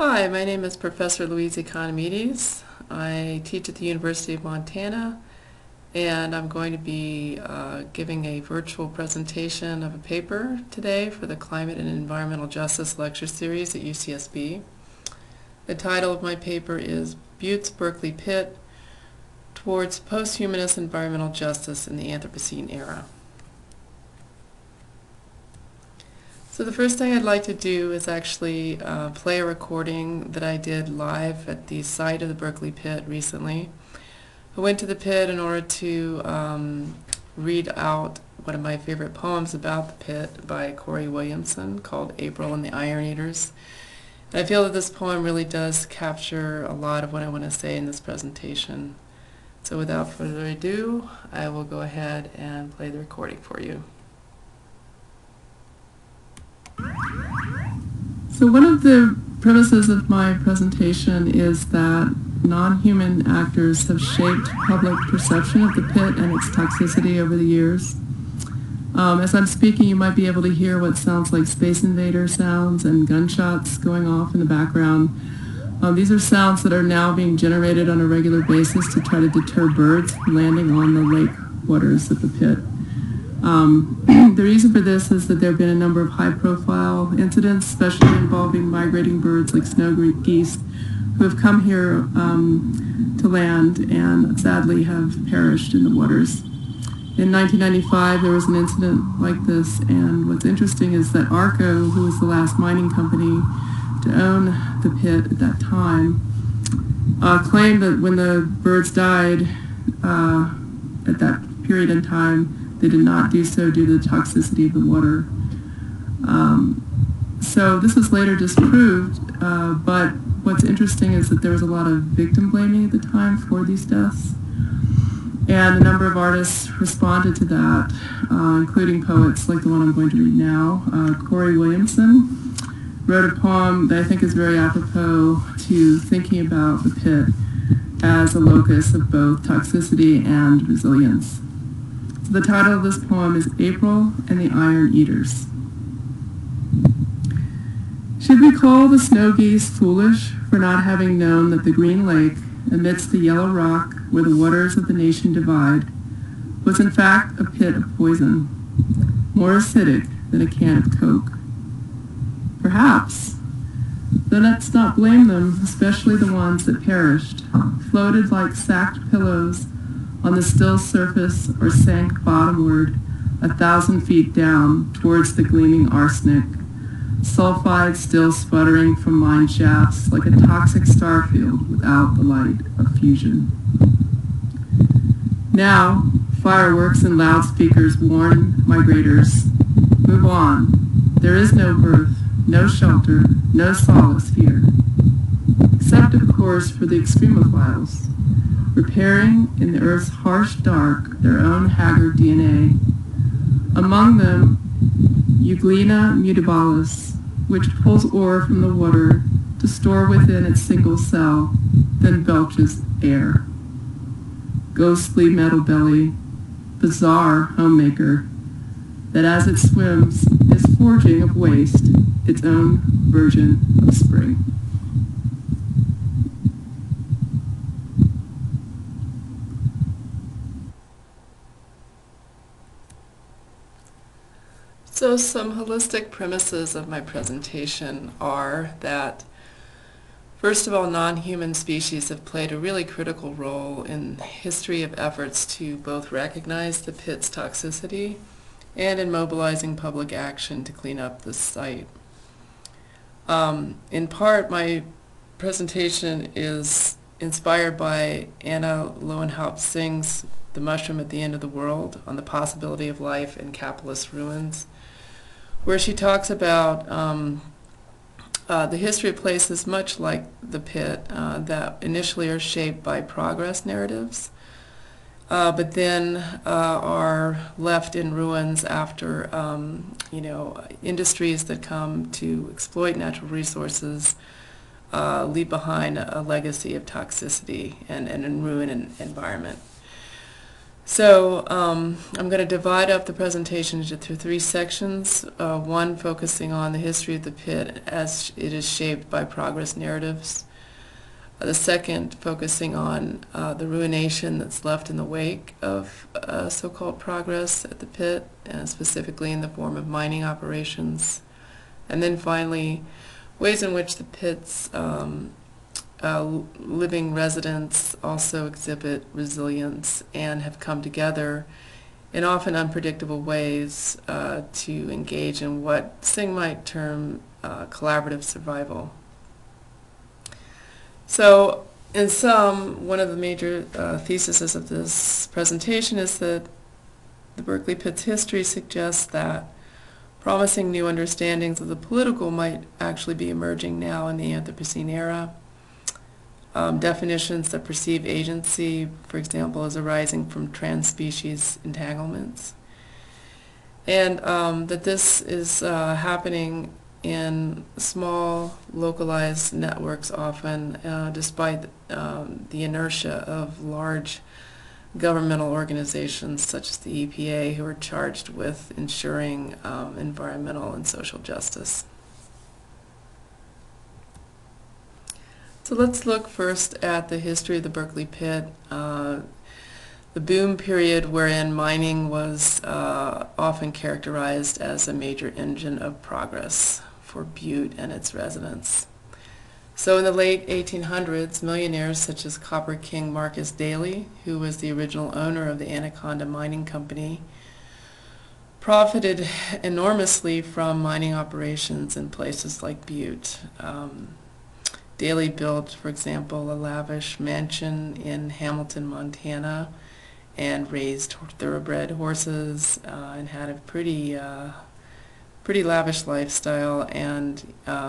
Hi, my name is Professor Louise Economides. I teach at the University of Montana, and I'm going to be giving a virtual presentation of a paper today for the Climate and Environmental Justice Lecture Series at UCSB. The title of my paper is Butte's Berkeley Pit Towards Posthumanist Environmental Justice in the Anthropocene Era. So the first thing I'd like to do is actually play a recording that I did live at the site of the Berkeley pit recently. I went to the pit in order to read out one of my favorite poems about the pit by Corey Williamson called April and the Iron Eaters. And I feel that this poem really does capture a lot of what I want to say in this presentation. So without further ado, I will go ahead and play the recording for you. So one of the premises of my presentation is that non-human actors have shaped public perception of the pit and its toxicity over the years. As I'm speaking, you might be able to hear what sounds like Space Invader sounds and gunshots going off in the background. These are sounds that are now being generated on a regular basis to try to deter birds from landing on the lake waters of the pit. The reason for this is that there have been a number of high-profile incidents, especially involving migrating birds like snow geese, who have come here to land and sadly have perished in the waters. In 1995, there was an incident like this, and what's interesting is that ARCO, who was the last mining company to own the pit at that time, claimed that when the birds died at that period in time, they did not do so due to the toxicity of the water. So this was later disproved, but what's interesting is that there was a lot of victim blaming at the time for these deaths. And a number of artists responded to that, including poets like the one I'm going to read now. Corey Williamson wrote a poem that I think is very apropos to thinking about the pit as a locus of both toxicity and resilience. The title of this poem is April and the Iron Eaters. Should we call the snow geese foolish for not having known that the green lake, amidst the yellow rock where the waters of the nation divide, was in fact a pit of poison, more acidic than a can of Coke? Perhaps. Though let's not blame them, especially the ones that perished, floated like sacked pillows on the still surface or sank bottomward 1,000 feet down towards the gleaming arsenic, sulfide still sputtering from mine shafts like a toxic starfield without the light of fusion. Now, fireworks and loudspeakers warn migrators, move on. There is no birth, no shelter, no solace here. Except, of course, for the extremophiles, repairing in the earth's harsh dark their own haggard DNA. Among them, Euglena mutabalis, which pulls ore from the water to store within its single cell, then belches air. Ghostly metal belly, bizarre homemaker, that as it swims is forging of waste its own version of spring. So some holistic premises of my presentation are that, first of all, non-human species have played a really critical role in the history of efforts to both recognize the pit's toxicity and in mobilizing public action to clean up the site. In part, my presentation is inspired by Anna Lowenhaupt-Singh's The Mushroom at the End of the World on the Possibility of Life in Capitalist Ruins, where she talks about the history of places much like the pit that initially are shaped by progress narratives, but then are left in ruins after industries that come to exploit natural resources leave behind a legacy of toxicity and ruin an environment. So I'm going to divide up the presentation into three sections, one focusing on the history of the pit as it is shaped by progress narratives, the second focusing on the ruination that's left in the wake of so-called progress at the pit, and specifically in the form of mining operations, and then finally ways in which the pit's living residents also exhibit resilience and have come together in often unpredictable ways to engage in what Singh might term collaborative survival. So, in sum, one of the major theses of this presentation is that the Berkeley Pit's history suggests that promising new understandings of the political might actually be emerging now in the Anthropocene era. Definitions that perceive agency, for example, as arising from trans-species entanglements. And that this is happening in small, localized networks often, despite the inertia of large governmental organizations such as the EPA, who are charged with ensuring environmental and social justice. So let's look first at the history of the Berkeley Pit, the boom period wherein mining was often characterized as a major engine of progress for Butte and its residents. So in the late 1800s, millionaires such as Copper King Marcus Daly, who was the original owner of the Anaconda Mining Company, profited enormously from mining operations in places like Butte. Daly built, for example, a lavish mansion in Hamilton, Montana, and raised thoroughbred horses and had a pretty lavish lifestyle. And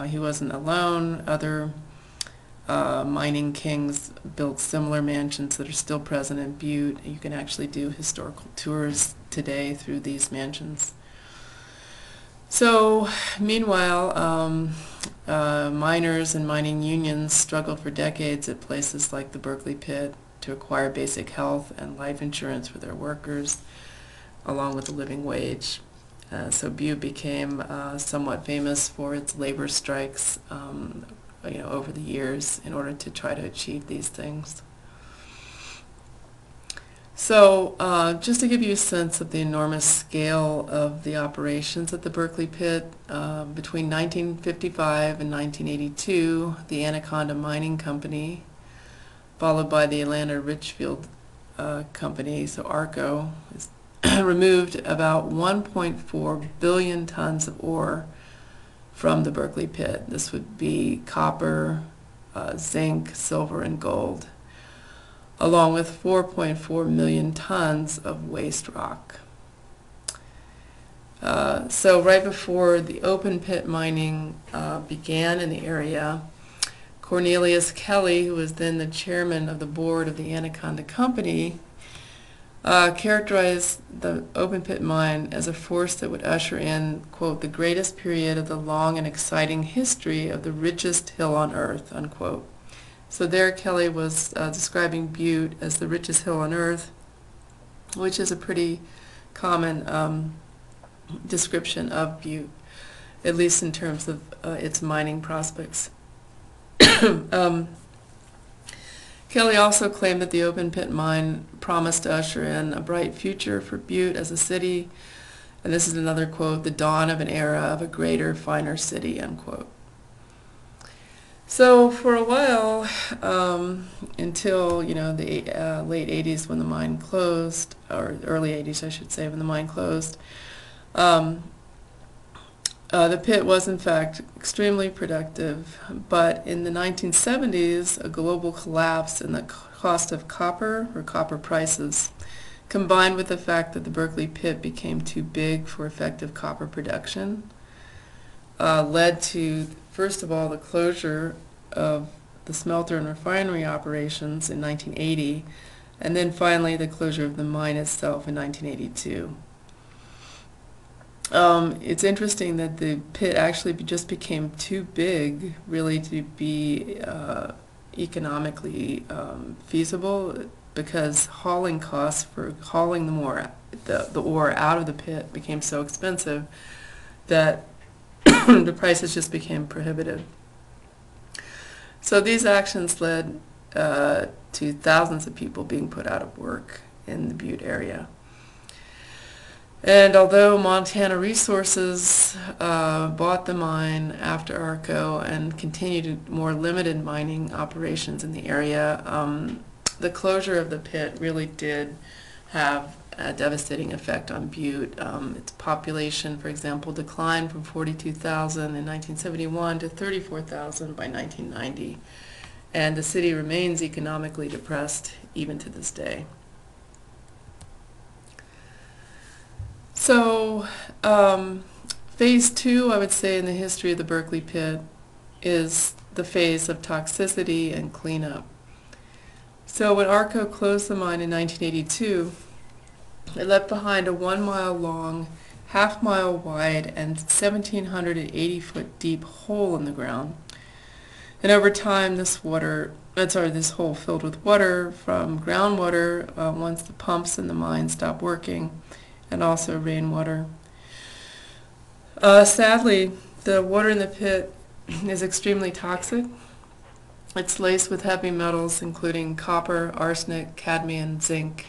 he wasn't alone. Other mining kings built similar mansions that are still present in Butte. You can actually do historical tours today through these mansions. So, meanwhile, miners and mining unions struggled for decades at places like the Berkeley Pit to acquire basic health and life insurance for their workers, along with the living wage. So Butte became somewhat famous for its labor strikes, over the years in order to try to achieve these things. So just to give you a sense of the enormous scale of the operations at the Berkeley Pit, between 1955 and 1982, the Anaconda Mining Company, followed by the Atlanta Richfield Company, so ARCO, removed about 1.4 billion tons of ore from the Berkeley Pit. This would be copper, zinc, silver, and gold, along with 4.4 million tons of waste rock. So right before the open pit mining began in the area, Cornelius Kelly, who was then the chairman of the board of the Anaconda Company, characterized the open pit mine as a force that would usher in, quote, the greatest period of the long and exciting history of the richest hill on earth, unquote. So there Kelly was describing Butte as the richest hill on earth, which is a pretty common description of Butte, at least in terms of its mining prospects. Kelly also claimed that the open pit mine promised to usher in a bright future for Butte as a city, and this is another quote, the dawn of an era of a greater, finer city, unquote. So for a while, until the late 80s when the mine closed, or early 80s I should say, when the mine closed, the pit was in fact extremely productive, but in the 1970s, a global collapse in the cost of copper, or copper prices, combined with the fact that the Berkeley Pit became too big for effective copper production, led to, first of all, the closure of the smelter and refinery operations in 1980, and then finally the closure of the mine itself in 1982. It's interesting that the pit actually just became too big, really, to be economically feasible. because hauling costs for hauling the ore out of the pit became so expensive that the prices just became prohibitive. So these actions led to thousands of people being put out of work in the Butte area. And although Montana Resources bought the mine after ARCO and continued more limited mining operations in the area, the closure of the pit really did have a devastating effect on Butte. Its population, for example, declined from 42,000 in 1971 to 34,000 by 1990. And the city remains economically depressed even to this day. So phase 2, I would say, in the history of the Berkeley pit is the phase of toxicity and cleanup. So when ARCO closed the mine in 1982, it left behind a 1-mile long, half-mile wide, and 1,780-foot deep hole in the ground. And over time, this hole filled with water from groundwater once the pumps in the mine stopped working, and also rainwater. Sadly, the water in the pit is extremely toxic. It's laced with heavy metals, including copper, arsenic, cadmium, zinc,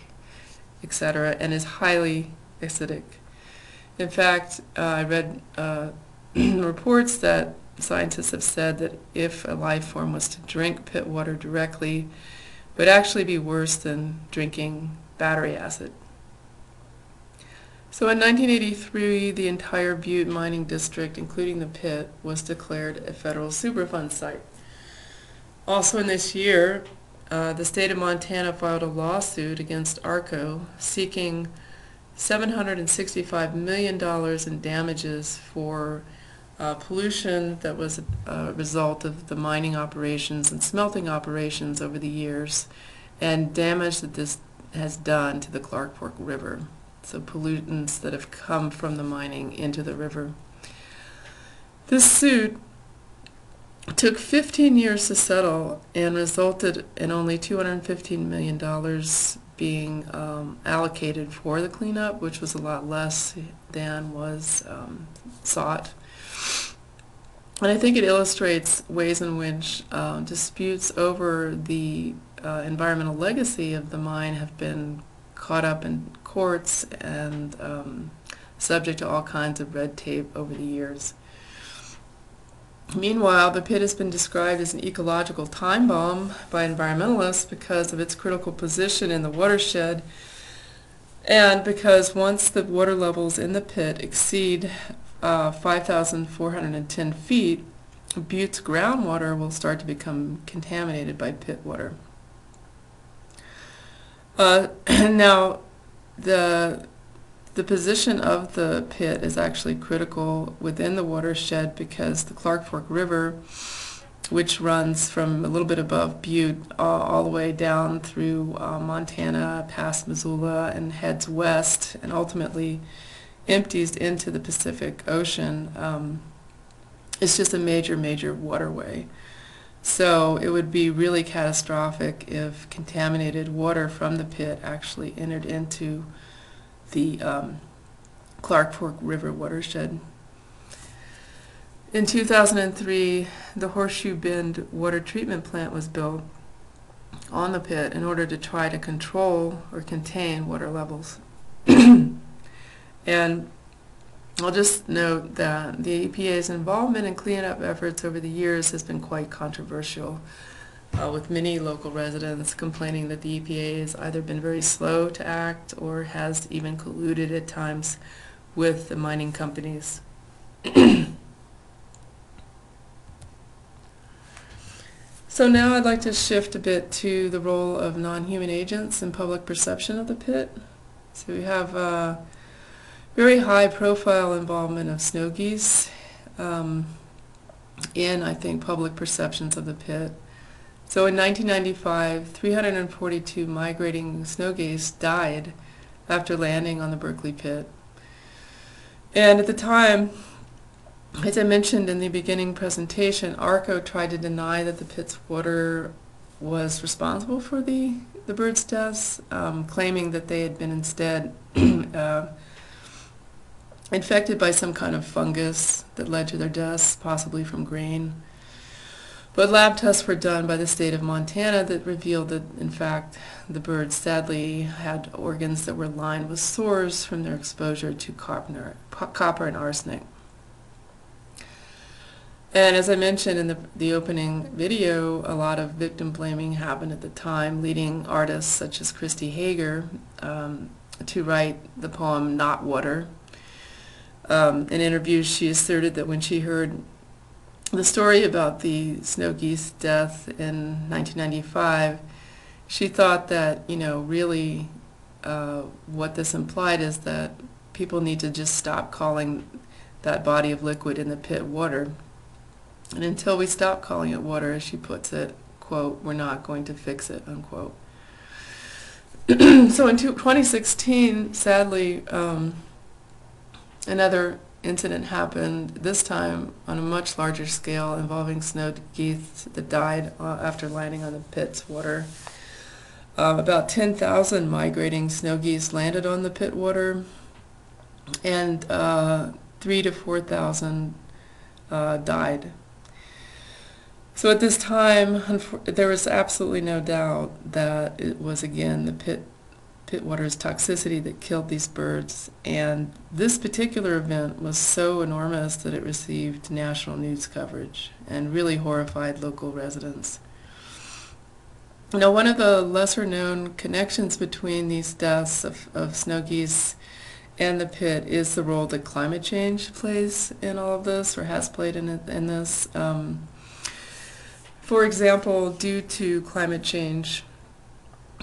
etc., and is highly acidic. In fact, I read reports that scientists have said that if a life form was to drink pit water directly, it would actually be worse than drinking battery acid. So in 1983, the entire Butte mining district, including the pit, was declared a federal Superfund site. Also in this year, the state of Montana filed a lawsuit against ARCO seeking $765 million in damages for pollution that was a result of the mining operations and smelting operations over the years, and damage that this has done to the Clark Fork River. So pollutants that have come from the mining into the river. This suit took 15 years to settle and resulted in only $215 million being allocated for the cleanup, which was a lot less than was sought. And I think it illustrates ways in which disputes over the environmental legacy of the mine have been caught up in courts and subject to all kinds of red tape over the years. Meanwhile, the pit has been described as an ecological time bomb by environmentalists because of its critical position in the watershed, and because once the water levels in the pit exceed 5,410 feet, Butte's groundwater will start to become contaminated by pit water. Now, the position of the pit is actually critical within the watershed because the Clark Fork River, which runs from a little bit above Butte all the way down through Montana, past Missoula, and heads west, and ultimately empties into the Pacific Ocean, it's just a major, major waterway. So it would be really catastrophic if contaminated water from the pit actually entered into the Clark Fork River watershed. In 2003, the Horseshoe Bend water treatment plant was built on the pit in order to try to control or contain water levels. And I'll just note that the EPA's involvement in cleanup efforts over the years has been quite controversial, with many local residents complaining that the EPA has either been very slow to act or has even colluded at times with the mining companies. So now I'd like to shift a bit to the role of non-human agents in public perception of the pit. So we have very high profile involvement of snow geese in, I think, public perceptions of the pit. So in 1995, 342 migrating snow geese died after landing on the Berkeley pit. And at the time, as I mentioned in the beginning presentation, ARCO tried to deny that the pit's water was responsible for the the birds' deaths, claiming that they had been instead infected by some kind of fungus that led to their deaths, possibly from grain. But lab tests were done by the state of Montana that revealed that, in fact, the birds sadly had organs that were lined with sores from their exposure to copper and arsenic. And as I mentioned in the opening video, a lot of victim blaming happened at the time, leading artists such as Christy Hager to write the poem Not Water. In interviews, she asserted that when she heard the story about the snow geese death in 1995, she thought that, really what this implied is that people need to just stop calling that body of liquid in the pit water. And until we stop calling it water, as she puts it, quote, we're not going to fix it, unquote. So in 2016, sadly, another incident happened, this time on a much larger scale, involving snow geese that died after landing on the pit's water. About 10,000 migrating snow geese landed on the pit water, and 3,000 to 4,000 died. So at this time, there was absolutely no doubt that it was, again, the pit water's toxicity that killed these birds. And this particular event was so enormous that it received national news coverage and really horrified local residents. Now, one of the lesser-known connections between these deaths of snow geese and the pit is the role that climate change plays in all of this, or has played in this. For example, due to climate change,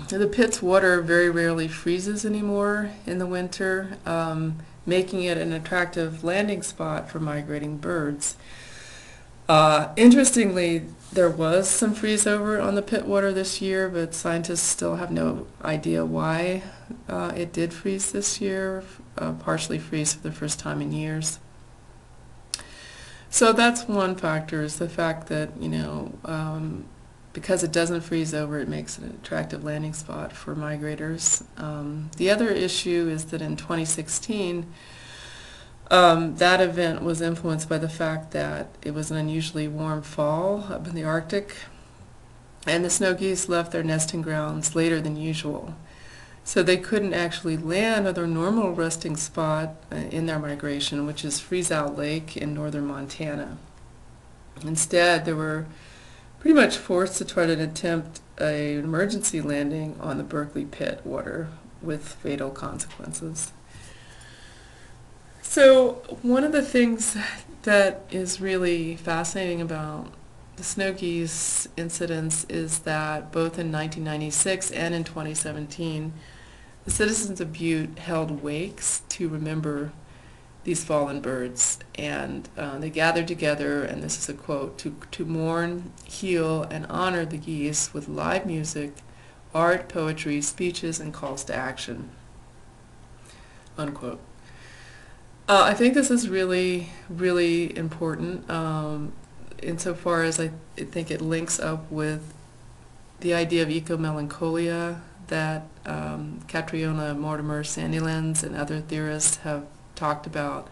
the pit's water very rarely freezes anymore in the winter, making it an attractive landing spot for migrating birds. Interestingly, there was some freeze over on the pit water this year, but scientists still have no idea why it did freeze this year, partially freeze for the first time in years. So that's one factor, is the fact that, because it doesn't freeze over, it makes it an attractive landing spot for migrators. The other issue is that in 2016, that event was influenced by the fact that it was an unusually warm fall up in the Arctic, and the snow geese left their nesting grounds later than usual. So they couldn't actually land at their normal resting spot in their migration, which is Freeze-Out Lake in northern Montana. Instead, they were pretty much forced to try to attempt an emergency landing on the Berkeley pit water with fatal consequences. So one of the things that is really fascinating about the snow geese incidents is that both in 1996 and in 2017, the citizens of Butte held wakes to remember these fallen birds, and they gathered together, and this is a quote, to mourn, heal, and honor the geese with live music, art, poetry, speeches, and calls to action, unquote. I think this is really, really important insofar as I think it links up with the idea of eco-melancholia that Catriona Mortimer Sandilands and other theorists have talked about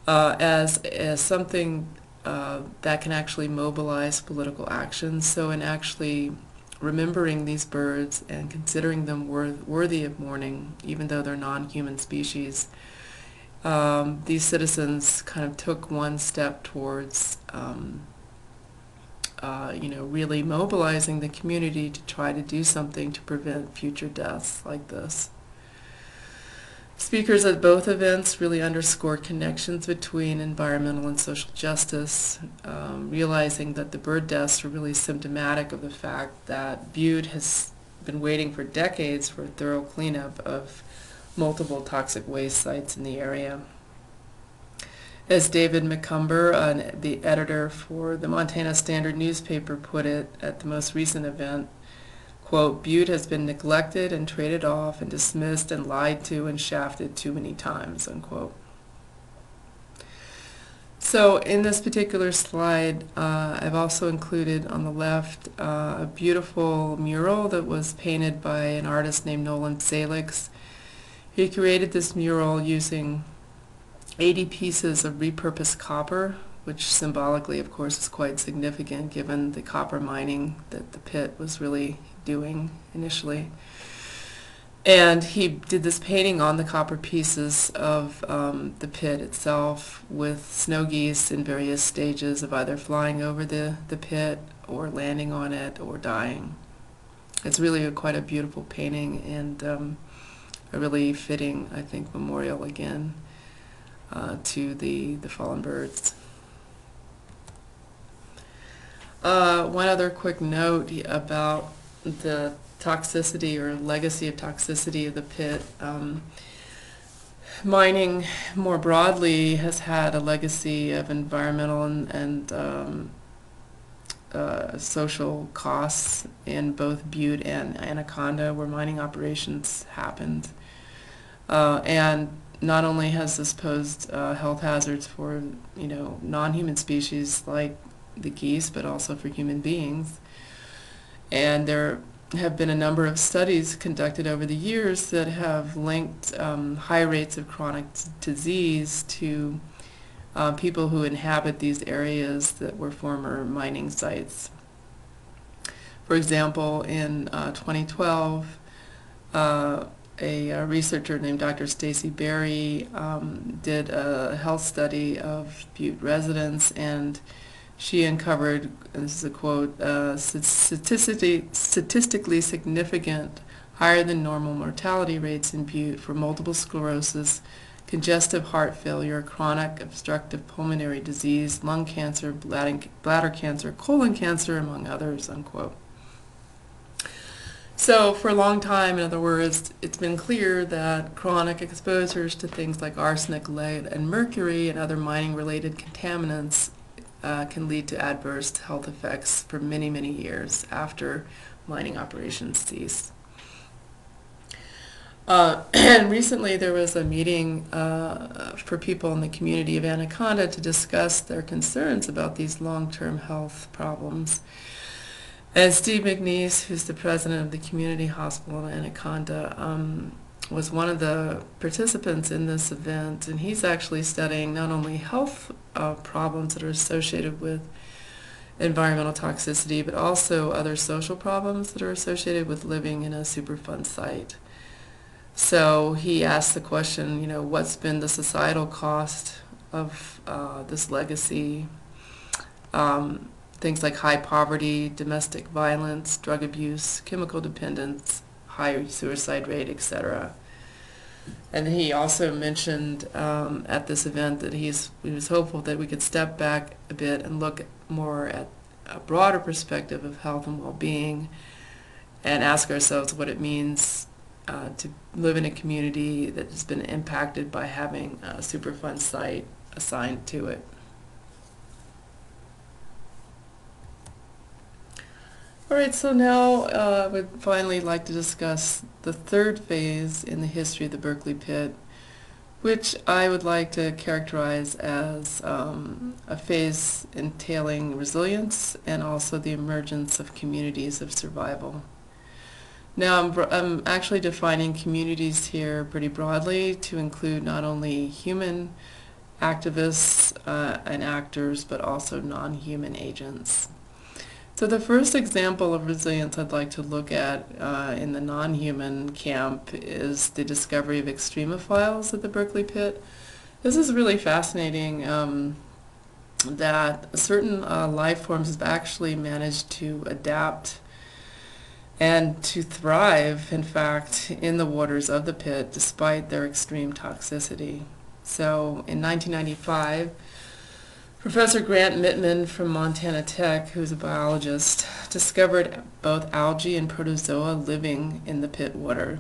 as something that can actually mobilize political action. So in actually remembering these birds and considering them worthy of mourning, even though they're non-human species, these citizens kind of took one step towards really mobilizing the community to try to do something to prevent future deaths like this. Speakers at both events really underscored connections between environmental and social justice, realizing that the bird deaths are really symptomatic of the fact that Butte has been waiting for decades for a thorough cleanup of multiple toxic waste sites in the area. As David McCumber, the editor for the Montana Standard newspaper, put it at the most recent event, quote, Butte has been neglected and traded off and dismissed and lied to and shafted too many times, unquote. So in this particular slide, I've also included on the left a beautiful mural that was painted by an artist named Nolan Salix. He created this mural using 80 pieces of repurposed copper, which symbolically, of course, is quite significant given the copper mining that the pit was really doing initially. And he did this painting on the copper pieces of the pit itself with snow geese in various stages of either flying over the pit or landing on it or dying. It's really quite a beautiful painting and a really fitting, I think, memorial again to the fallen birds. One other quick note about the toxicity or legacy of toxicity of the pit. Mining more broadly has had a legacy of environmental and social costs in both Butte and Anaconda where mining operations happened. And not only has this posed health hazards for non-human species like the geese, but also for human beings. And there have been a number of studies conducted over the years that have linked high rates of chronic disease to people who inhabit these areas that were former mining sites. For example, in 2012, a researcher named Dr. Stacy Berry did a health study of Butte residents, and she uncovered, and this is a quote, statistically significant, higher than normal mortality rates in Butte for multiple sclerosis, congestive heart failure, chronic obstructive pulmonary disease, lung cancer, bladder cancer, colon cancer, among others, unquote. So for a long time, in other words, it's been clear that chronic exposures to things like arsenic, lead, and mercury and other mining-related contaminants can lead to adverse health effects for many, many years after mining operations cease. And recently there was a meeting for people in the community of Anaconda to discuss their concerns about these long-term health problems. And Steve McNeese, who's the president of the community hospital in Anaconda, was one of the participants in this event, and he's actually studying not only health problems that are associated with environmental toxicity, but also other social problems that are associated with living in a Superfund site. So he asked the question, what's been the societal cost of this legacy? Things like high poverty, domestic violence, drug abuse, chemical dependence, high suicide rate, etc. And he also mentioned at this event that he was hopeful that we could step back a bit and look more at a broader perspective of health and well-being and ask ourselves what it means to live in a community that has been impacted by having a Superfund site assigned to it. All right, so now I would finally like to discuss the third phase in the history of the Berkeley pit, which I would like to characterize as a phase entailing resilience and also the emergence of communities of survival. Now I'm actually defining communities here pretty broadly to include not only human activists and actors, but also non-human agents. So the first example of resilience I'd like to look at in the non-human camp is the discovery of extremophiles at the Berkeley pit. This is really fascinating that certain life forms have actually managed to adapt and to thrive, in fact, in the waters of the pit despite their extreme toxicity. So in 1995, Professor Grant Mittman from Montana Tech, who's a biologist, discovered both algae and protozoa living in the pit water.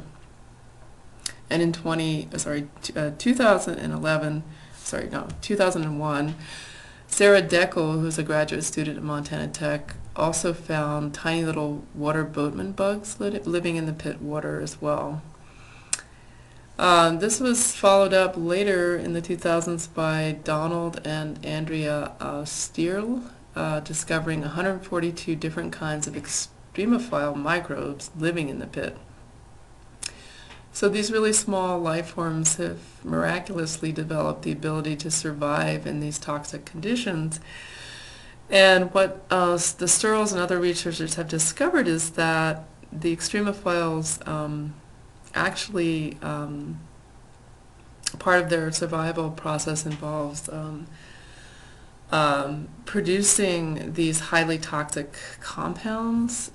And in 2001, Sarah Deckel, who's a graduate student at Montana Tech, also found tiny little water boatman bugs living in the pit water as well. This was followed up later in the 2000s by Donald and Andrea Stierle, discovering 142 different kinds of extremophile microbes living in the pit. So these really small life forms have miraculously developed the ability to survive in these toxic conditions. And what the Sturls and other researchers have discovered is that the extremophiles actually part of their survival process involves producing these highly toxic compounds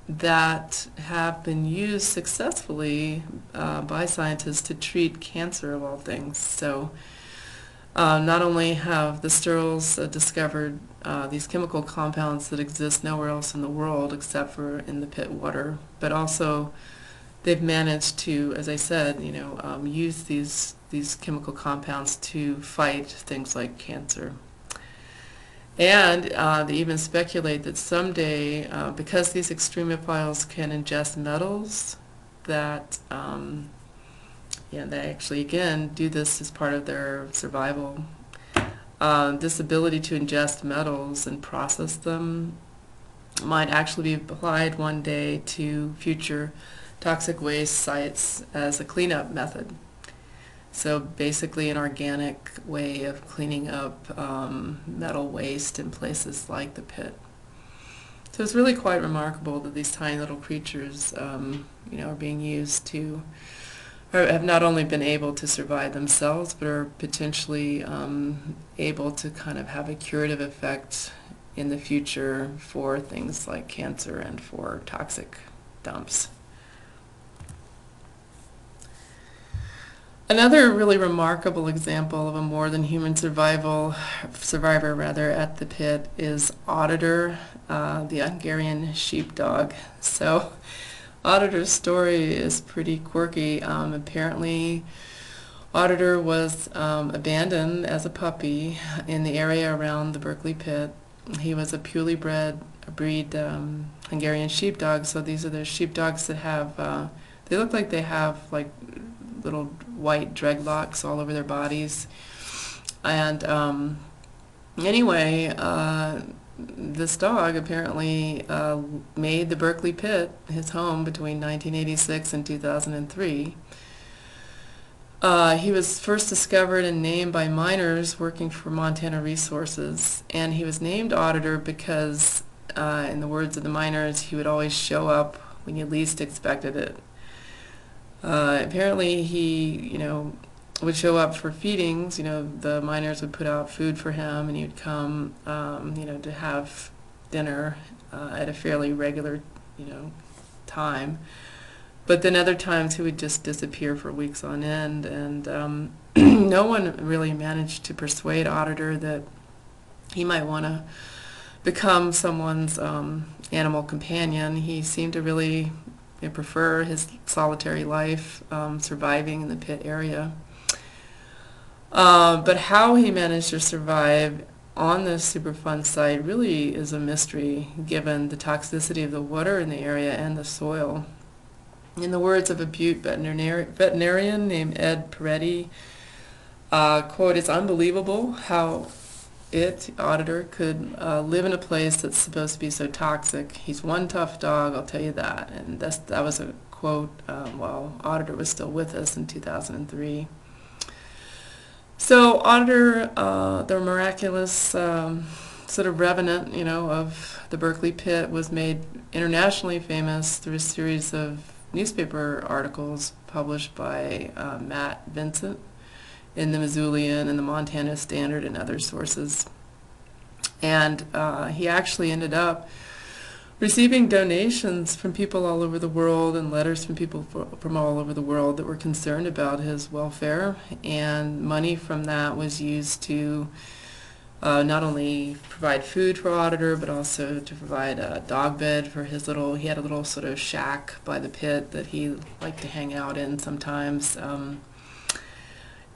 that have been used successfully by scientists to treat cancer of all things. So not only have the Sturls discovered these chemical compounds that exist nowhere else in the world except for in the pit water, but also they've managed to, as I said, use these chemical compounds to fight things like cancer. And they even speculate that someday, because these extremophiles can ingest metals, that they actually, again, do this as part of their survival. This ability to ingest metals and process them might actually be applied one day to future toxic waste sites as a cleanup method. So basically an organic way of cleaning up metal waste in places like the pit. So it's really quite remarkable that these tiny little creatures are being used to, or have not only been able to survive themselves, but are potentially able to kind of have a curative effect in the future for things like cancer and for toxic dumps. Another really remarkable example of a more than human survivor at the pit is Auditor, the Hungarian sheepdog. So Auditor's story is pretty quirky. Apparently Auditor was abandoned as a puppy in the area around the Berkeley pit. He was a purely bred breed Hungarian sheepdog. So these are the sheepdogs that have, they look like they have like little white dreadlocks all over their bodies. And anyway, this dog apparently made the Berkeley pit his home between 1986 and 2003. He was first discovered and named by miners working for Montana Resources, and he was named Auditor because, in the words of the miners, he would always show up when you least expected it. Apparently he, would show up for feedings. The miners would put out food for him, and he would come, to have dinner at a fairly regular, time. But then other times he would just disappear for weeks on end, and no one really managed to persuade Auditor that he might want to become someone's animal companion. He seemed to really prefer his solitary life, surviving in the pit area. But how he managed to survive on this Superfund site really is a mystery, given the toxicity of the water in the area and the soil. In the words of a Butte veterinarian named Ed Peretti, quote, "It's unbelievable how Auditor, could live in a place that's supposed to be so toxic. He's one tough dog, I'll tell you that." And that was a quote while Auditor was still with us in 2003. So Auditor, the miraculous sort of revenant, of the Berkeley pit, was made internationally famous through a series of newspaper articles published by Matt Vincent in the Missoulian and the Montana Standard and other sources. And he actually ended up receiving donations from people all over the world and letters from people from all over the world that were concerned about his welfare. And money from that was used to not only provide food for Auditor, but also to provide a dog bed for he had a little sort of shack by the pit that he liked to hang out in sometimes.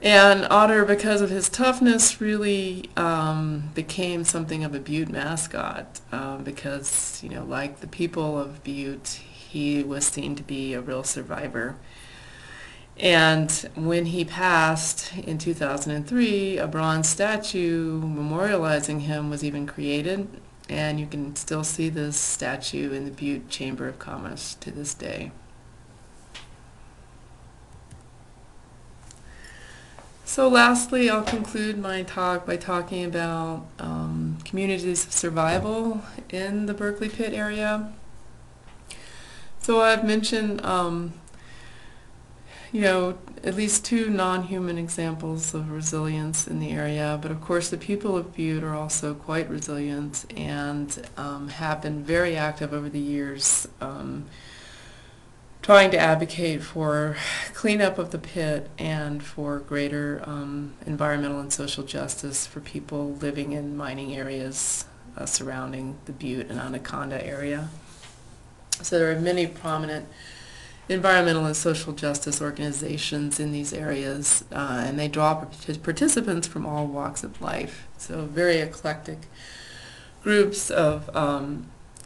And Auditor, because of his toughness, really became something of a Butte mascot because, like the people of Butte, he was seen to be a real survivor. And when he passed in 2003, a bronze statue memorializing him was even created, and you can still see this statue in the Butte Chamber of Commerce to this day. So lastly, I'll conclude my talk by talking about communities of survival in the Berkeley Pit area. So I've mentioned at least two non-human examples of resilience in the area, but of course the people of Butte are also quite resilient and have been very active over the years trying to advocate for cleanup of the pit and for greater environmental and social justice for people living in mining areas surrounding the Butte and Anaconda area. So there are many prominent environmental and social justice organizations in these areas, and they draw participants from all walks of life. So very eclectic groups of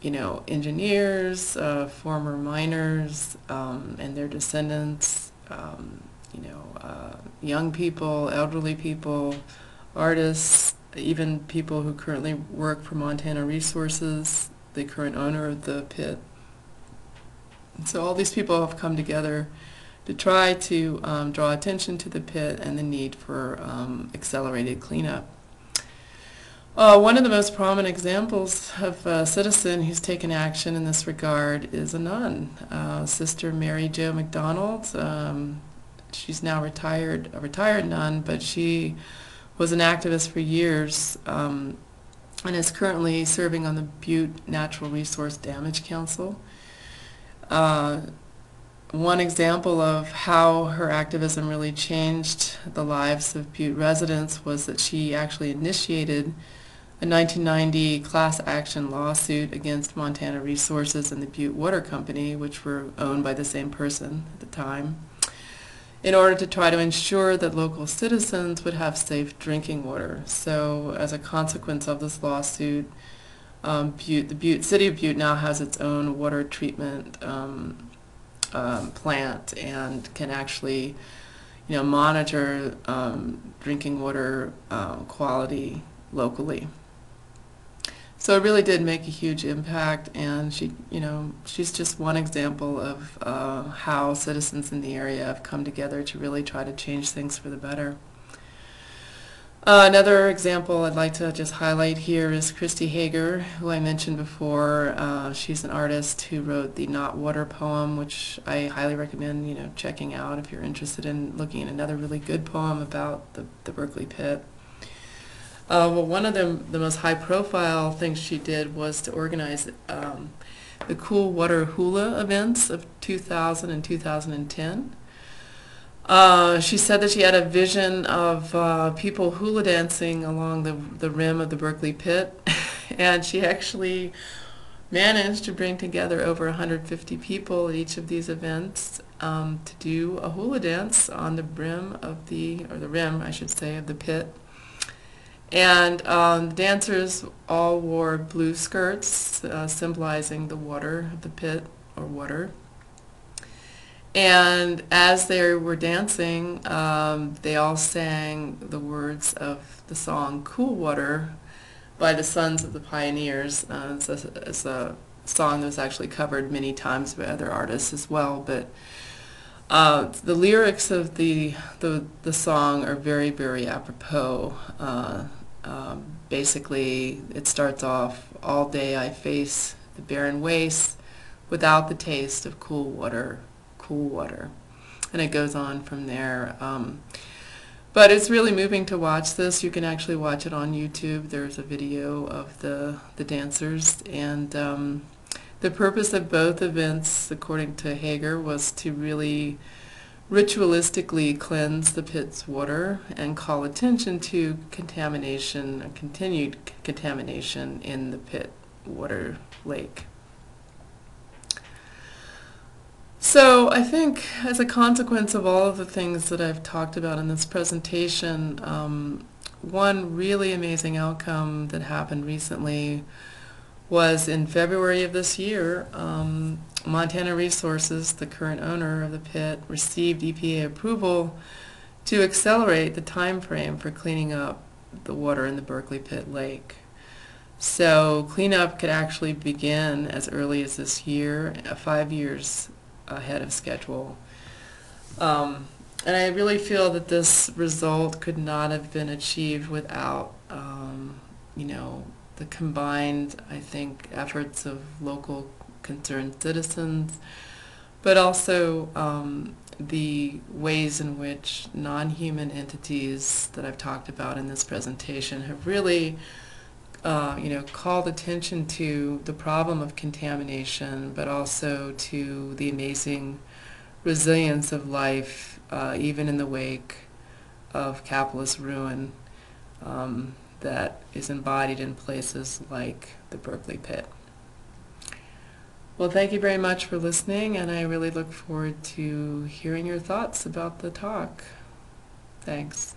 engineers, former miners, and their descendants, young people, elderly people, artists, even people who currently work for Montana Resources, the current owner of the pit. So all these people have come together to try to draw attention to the pit and the need for accelerated cleanup. One of the most prominent examples of a citizen who's taken action in this regard is a nun, Sister Mary Jo McDonald. She's now a retired nun, but she was an activist for years and is currently serving on the Butte Natural Resource Damage Council. One example of how her activism really changed the lives of Butte residents was that she actually initiated a 1990 class action lawsuit against Montana Resources and the Butte Water Company, which were owned by the same person at the time, in order to try to ensure that local citizens would have safe drinking water. So as a consequence of this lawsuit, the city of Butte now has its own water treatment plant and can actually, monitor drinking water quality locally. So it really did make a huge impact, and she's just one example of how citizens in the area have come together to really try to change things for the better. Another example I'd like to just highlight here is Christy Hager, who I mentioned before. She's an artist who wrote the Not Water poem, which I highly recommend checking out if you're interested in looking at another really good poem about the Berkeley Pit. Well, one of the most high-profile things she did was to organize the Cool Water Hula events of 2000 and 2010. She said that she had a vision of people hula dancing along the rim of the Berkeley Pit, and she actually managed to bring together over 150 people at each of these events to do a hula dance on the rim of the pit. And the dancers all wore blue skirts, symbolizing the water of the pit, or water. And as they were dancing, they all sang the words of the song Cool Water by the Sons of the Pioneers. It's a song that was actually covered many times by other artists as well, but the lyrics of the song are very, very apropos. Basically, it starts off, all day I face the barren waste without the taste of cool water. And it goes on from there. But it's really moving to watch this. You can actually watch it on YouTube. There's a video of the dancers. And the purpose of both events, according to Hager, was to really ritualistically cleanse the pit's water and call attention to contamination, continued contamination in the pit water lake. So I think as a consequence of all of the things that I've talked about in this presentation, one really amazing outcome that happened recently was in February of this year. Montana Resources, the current owner of the pit, received EPA approval to accelerate the time frame for cleaning up the water in the Berkeley Pit Lake. So cleanup could actually begin as early as this year, 5 years ahead of schedule. And I really feel that this result could not have been achieved without, the combined, I think, efforts of local concerned citizens, but also the ways in which non-human entities that I've talked about in this presentation have really, called attention to the problem of contamination, but also to the amazing resilience of life, even in the wake of capitalist ruin that is embodied in places like the Berkeley Pit. Well, thank you very much for listening, and I really look forward to hearing your thoughts about the talk. Thanks.